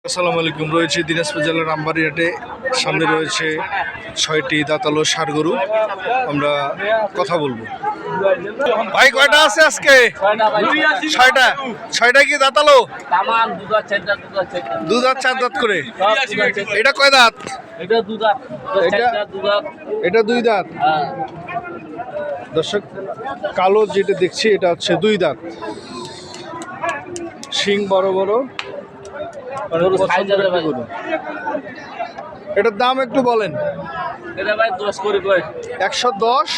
আসসালামু আলাইকুম। রয়েছে দিনাজপুর জেলার আমবাড়ি হাটে। সামনে রয়েছে 6টি দাঁতালো ষাঁড় গরু। আমরা কথা বলবো। ভাই কয়টা আছে আজকে? 6টা। 6টা কি দাঁতালো? দু দাঁত চার দাঁত করে। এটা কয় দাঁত? এটা দুই দাঁত। দর্শক, কালো যেটা দেখছি এটা হচ্ছে দুই দাঁত। শিং বড় বড়। এটার দাম একটু বলেন। 110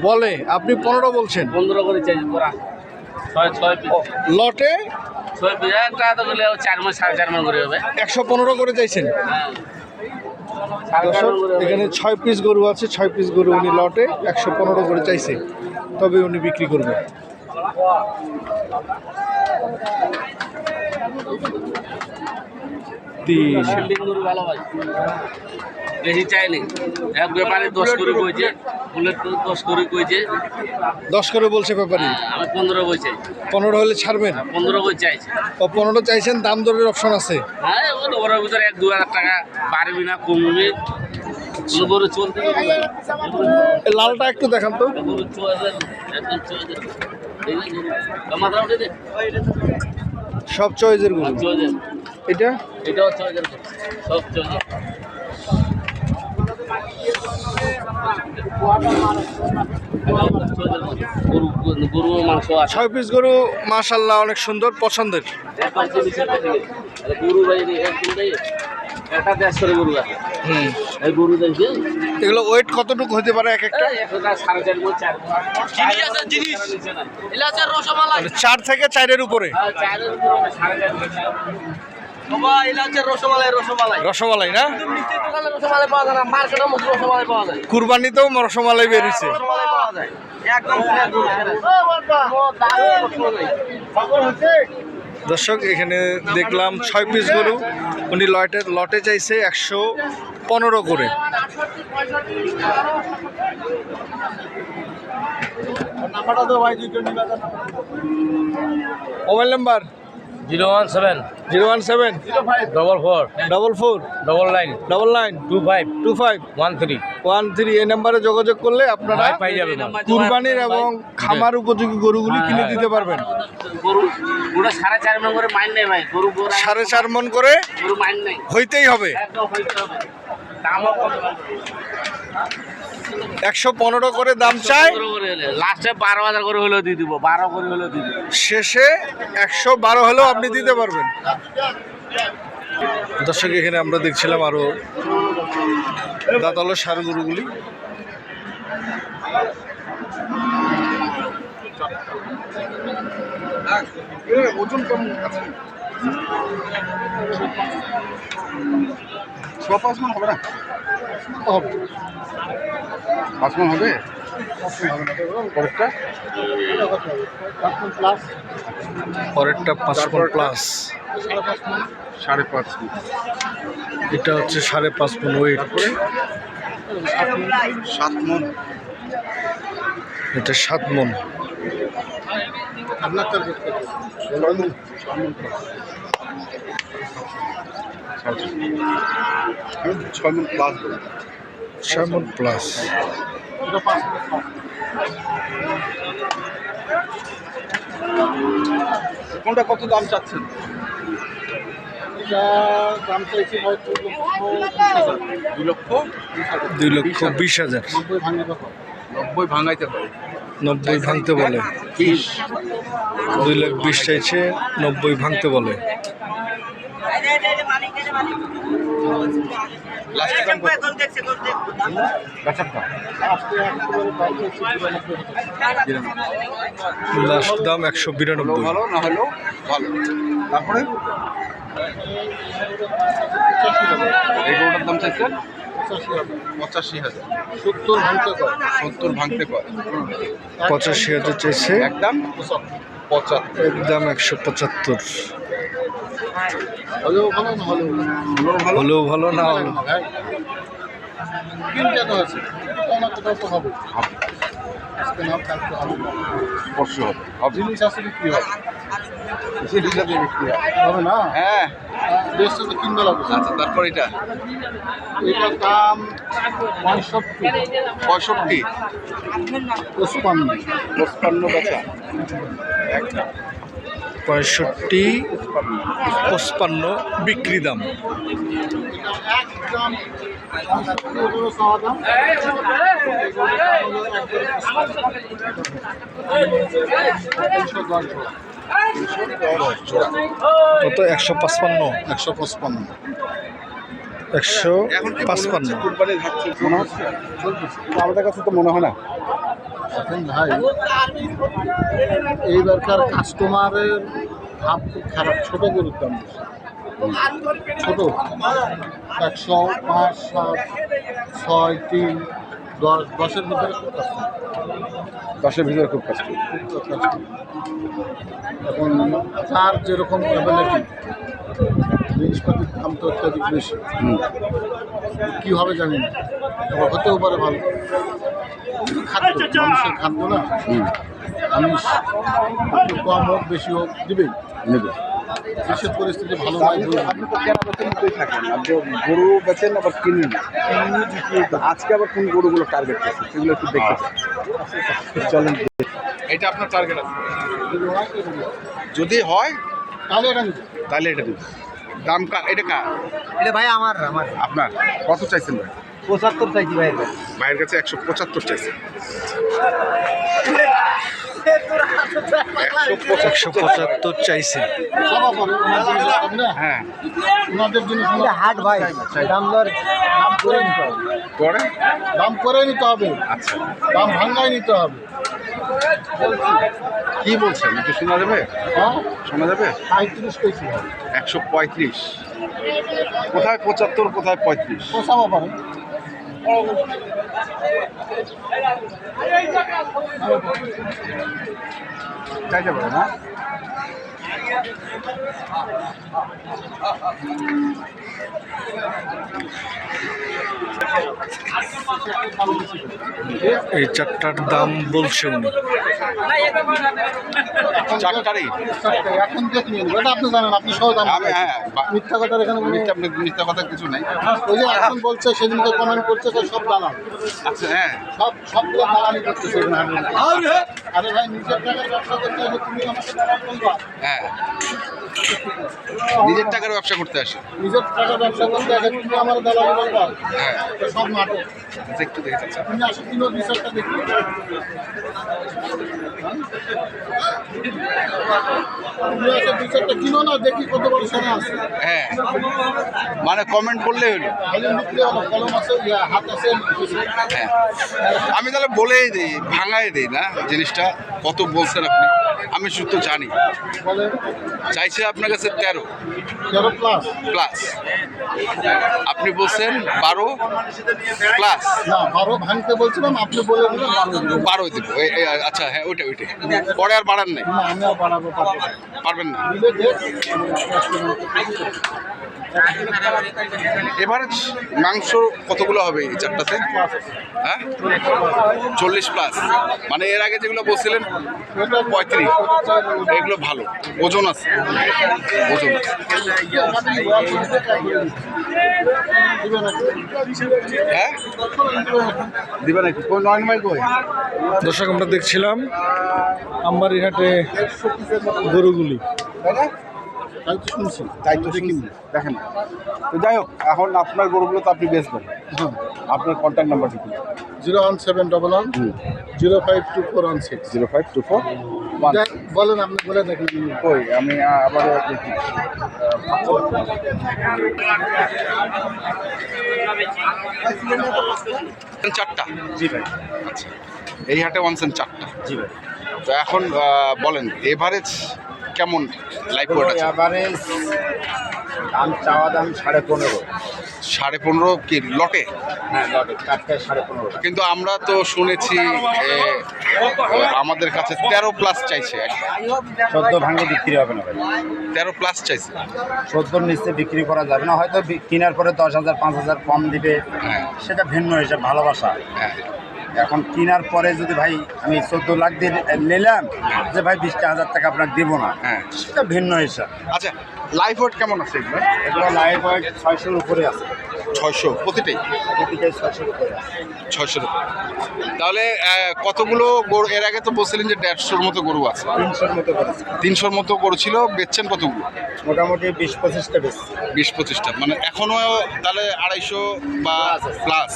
বলে, আপনি 15 বলছেন। লটে 115 করে চাইছেন। এখানে 6 পিস গরু আছে। 6 পিস গরু উনি লটে 115 করে চাইছে, তবে উনি বিক্রি করবে। বেশি চাইনি, এক ব্যাপারে 10 করে কইছে, বুলেট 10 করে কইছে। 10 করে বলছে ব্যাপারী। আমি 15 কইছি। 15 হলে ছাড়বেন? 15 কই চাইছি। ও 15 চাইছেন, দাম দরের অপশন আছে? হ্যাঁ, ওর ভিতরে 1-2 হাজার টাকা পারবি না, কমবে। গরু চলতে লালটা একটু দেখান তো। গরু চলতে একদম চলতে সব চয়েসের গরু। এটা এটাও চয়েসের, সব চয়েসের। গরু মাংস 6 পিস গরু মাশাআল্লাহ অনেক সুন্দর, পছন্দের। গরু ভাই একটা 1.5 করে গরু আছে। এই গরু দেখছি এগুলো ওয়েট কতটুকু হতে পারে এক একটা? 4.5 মণ 4 জিনিস এলা আছে রসমালাই। 4 থেকে 4 উপরে। 4 এর উপরে 4.5 বাবা, এলা আছে রসমালাই। রসমালাই না? মিষ্টি দোকানে রসমালাই পাওয়া যায় না, মার্কেটের মধ্যে রসমালাই পাওয়া যায়। কুরবানিতেও রসমালাই বের হইছে। রসমালাই পাওয়া যায় একদম ফ্রেশ গরু। ও দারুণ রসমালাই। দর্শক, এখানে দেখলাম 6 পিস গরু উনি লটে চাইছে 115 করে। Mobile number 017 017 44 44 99 99 25 25 13 13। এই নাম্বারে যোগাযোগ করলে আপনারা পাই যাবেন। কুরবানির এবং খামার উপযোগী গরুগুলি কিনে দিতে পারবেন। গরু পুরো 4.5 মণ করে মাইন নেই ভাই। গরু 4.5 মণ করে গরু মাইন নেই, হইতেই হবে। একদম হইতে হবে। দামও কম। 115 করে দাম চাই। লাস্টে 12,000 করে হলেও দিয়ে দিব, 12 করে হলেও দিয়ে দিব। শেষে 112 হলেও আপনি দিতে পারবেন। দর্শক, এখানে আমরা দেখছিলাম আরো দাঁতালো ষাঁড় গরুগুলি। ওজন কেমন আছে? 5 মণ হবে না? 5 মণ হবে। পরেরটা 5 মণ প্লাস। 5.5 মণ। এটা হচ্ছে 5.5 মণ ওয়েট। 7 মণ। এটা 7 মণ। আপনার টার্গেট কত? 6 মণ প্লাস। 6 মণ প্লাস। কোনটা কত দাম চাচ্ছেন? দাম চাইছি 2,20,000। 90 ভাঙাইতে হবে। 90 ভাঙতে বলে। 2,20,000 চাইছে, 90 ভাঙতে বলে। লাস্ট দাম 192। ভালো না হলেও ভালো। তারপরে এই গরুটার দাম চাইছেন 85,000। 70 ভাঙতে কয়। 85,000 চাইছে, একদম 75। একদম 175। হলেও ভালো না হলেও ভালো না হলেও জিনিস আসলে কি হবে? হবে না। হ্যাঁ, দেড়শো তো কিনবে লাগবে। আচ্ছা, তারপর এটা এটার দাম 65 65 55 55 বেচা 65 55 বিক্রি দাম। একদম 65 এগুলো চাওয়া দাম। কত 155 155 155 মনে হচ্ছে চলতেছে। আমাদের কাছে তো মনে হয় না এখন ভাই। এইবারকার কাস্টমারের ভাব খুব খারাপ। ছোট গরুর দাম বেশি। ছোট 100, 5, 7, 6, 3, 10, 10-এর ভিতরে খুব কাস্টমার। 10-এর ভিতরে খুব কষ্ট। এখন যার যেরকম অ্যাবিলিটি, জিনিসপাতির দাম তো অত্যাধিক বেশি। কী হবে জানি না, আবার হতেও পারে ভালো। কিন্তু খাদ্য, মানুষের খাদ্য না, আমিষ একটু কম হোক বেশি হোক দিবেই। নেবে। দেশের পরিস্থিতি ভালো নাই। আপনি তো কেনা বেচের মধ্যেই থাকেন, আপনি গরু বেচেন আবার কিনেন। তো আজকে আবার কোন গরুগুলো টার্গেট করছে সেগুলো একটু দেখতে চাই। চলেন। এটা আপনার টার্গেট আছে, যদি হয় তো দিবো। যদি হয় তাহলে এটা নিবো। তাহলে এটা দিন। দাম এটা কার? এটা ভাই আমার আপনার কত চাইছেন ভাই? 75 চাইছি ভাই। ভাইয়ের কাছে 175 চাইছেন। 175 চাইছে। সবার পরে ওনার জিনিস হবে না। হ্যাঁ, ওনাদের জিনিস এটা হাট ভাই, দাম দর দাম করে নিতে হবে। পরে দাম করে নিতে হবে, আচ্ছা দাম ভাঙ্গাই নিতে হবে। কি বলছেন একটু শোনা যাবে? হ্যাঁ, শোনা যাবে? 35 কেজি হবে। 135। কোথায় 75, কোথায় 35? পোষাবো পারে। চাইতে পারে না? এই চারটার দাম বলছে উনি। চারটারই? এখন দেখ নিন, এটা আপনি জানেন, আপনি সহ দাম আমি হ্যাঁ, মিথ্যা কথার এখানে মিথ্যা কথা কিছু নাই। ওই যে এখন বলছে, সেদিনকে কমেন্ট করছে যে সব দালাল, আচ্ছা হ্যাঁ, সবগুলো দালালি করতেছে এখানে হাটে। আরে ভাই, নিজের টাকার ব্যবসা করতে হবে, তুমি আমাকে দালাল বলবা? হ্যাঁ নিজের টাকার ব্যবসা করতে আসে। নিজের টাকার ব্যবসা করতে হবে, তুমি আমার দালালি বলবা? হ্যাঁ, এটা সব নাটক। আচ্ছা, একটু দেখে যাচ্ছে। তুমি আসো, কিনো বিষয়টা দেখি। তুমি আসো, বিষয়টা কিনো না, দেখি কত বড় সোনা আছে। হ্যাঁ, মানে কমেন্ট করলেই হলো। খালি বিক্রি হলো, কলম আছে, হাত আছে। হ্যাঁ, আমি তাহলে বলেই দিই, ভাঙাই দিই না জিনিসটা। কত বলছেন আপনি? আমি শুধু তো জানি। বলে চাইছে আপনার কাছে 13 প্লাস। প্লাস, আপনি বলছেন 12 প্লাস। না, 12 ভাঙতে বলছিলাম, আপনি বলে দিলেন 12 12 দিব। দিব। আচ্ছা হ্যাঁ, ওইটাই পরে আর বাড়ান নাই? না, আমি আর বাড়াবো পারবো না। পারবেন না? দিলে দেখ। এভারেজ মাংস কতগুলো হবে এই চারটাতে? হ্যাঁ, 40 প্লাস। মানে এর আগে যেগুলো বলছিলেন 35, এগুলো ভালো, ওজন আছে, ওজন আছে। হ্যাঁ, দিবে নাকি? কোন নয়ন ভাই কই? দর্শক, আমরা দেখছিলাম আমবাড়ি হাটে গরুগুলি। তাই তো শুনছি। তাই তো দেখি দেখেন। তো যাই হোক, এখন আপনার গরুগুলো তো আপনি বেচবেন। হ্যাঁ, আপনার কন্ট্যাক্ট নাম্বারটি কি? 01711 052416। 0524 বলেন, আপনি বলে দেখেন। কই আমি আবার দেখি। চারটা? জি ভাই। আচ্ছা, এই হাটে ওয়ানসেন চারটা? জি ভাই। তো এখন বলেন এভারেজ কেমন লাইফ ওয়েট আছে? এভারেজ দাম চাওয়া দাম 15.5। 15.5 কি লটে? হ্যাঁ, লটে টাটকায় 15.5। কিন্তু আমরা তো শুনেছি আমাদের কাছে 13 প্লাস চাইছে। 14 ভাঙে বিক্রি হবে না ভাই। 13 প্লাস চাইছে। 14 নিচে বিক্রি করা যাবে না। হয়তো কেনার পরে 10,000 5,000 কম দিবে, হ্যাঁ সেটা ভিন্ন হিসাব, ভালোবাসা। হ্যাঁ, এখন কেনার পরে যদি ভাই আমি 14 লাখ দিয়ে নিলাম যে ভাই 20,000 টাকা আপনাকে দেবো না, হ্যাঁ। সেটা ভিন্ন হিসাব। আচ্ছা, লাইফ ওয়েট কেমন আছে এগুলো? এগুলো লাইফ ওয়েট 600-র উপরে আছে, 600 প্রতিটাই, প্রতিটাই 600-র উপরে আছে। 600 তাহলে কতগুলো গরু এর আগে তো বলছিলেন যে 150-র মতো গরু আছে, 300-র মতো করেছে, 300-র মতো গরু ছিল, বেচছেন কতগুলো? মোটামুটি 20-25টা বেশি। 20-25টা, মানে এখনো তাহলে 250 বা Plus আছে। প্লাস,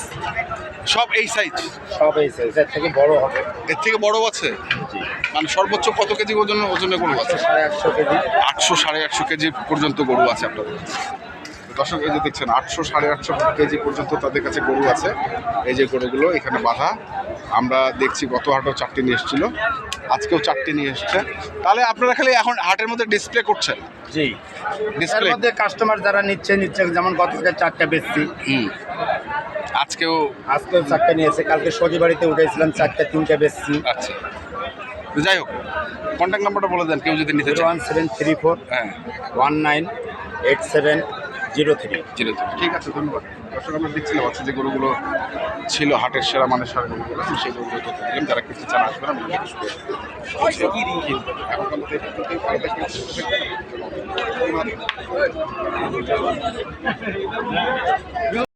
সব এই সাইজ? সব এই সাইজ, এর থেকে বড় হবে। এর থেকে বড় আছে? জি, মানে সর্বোচ্চ কত কেজি ওজনে গরু আছে? 150 কেজি। 800-850 কেজি পর্যন্ত গরু আছে আপনাদের। দর্শক এই যে দেখছেন 800-850 কেজি পর্যন্ত তাদের কাছে গরু আছে। এই যে গরুগুলো এখানে বাঁধা, আমরা দেখছি গত হাটেও 4টি নিয়ে এসেছিল, আজকেও 4টি নিয়ে এসছে। তাহলে আপনারা খালি এখন হাটের মধ্যে ডিসপ্লে করছেন? জি, এর ডিসপ্লে, মধ্যে কাস্টমার যারা নিচ্ছে, যেমন গত থেকে 4টা বেচছি, আজকেও? আজকেও 4টা নিয়েছে, কালকে সজি বাড়িতে উঠেছিলাম 4টা, 3টা বেচছি। আচ্ছা, তো যাই হোক, কন্ট্যাক্ট নাম্বারটা বলে দেন কেউ যদি নিতে চায়। 01734 হ্যাঁ, 198703। ঠিক আছে, ধন্যবাদ। দর্শক আমরা দেখছিলাম হচ্ছে যে গরুগুলো ছিল হাটের সেরা মানের সার গরুগুলো, আমি সেই গরুগুলো তথ্য দিলাম। যারা কিনতে চান আসবেন, আমরা এখন পর্যন্ত এই পর্যন্তই। ভালো থাকবেন, সুস্থ থাকবেন।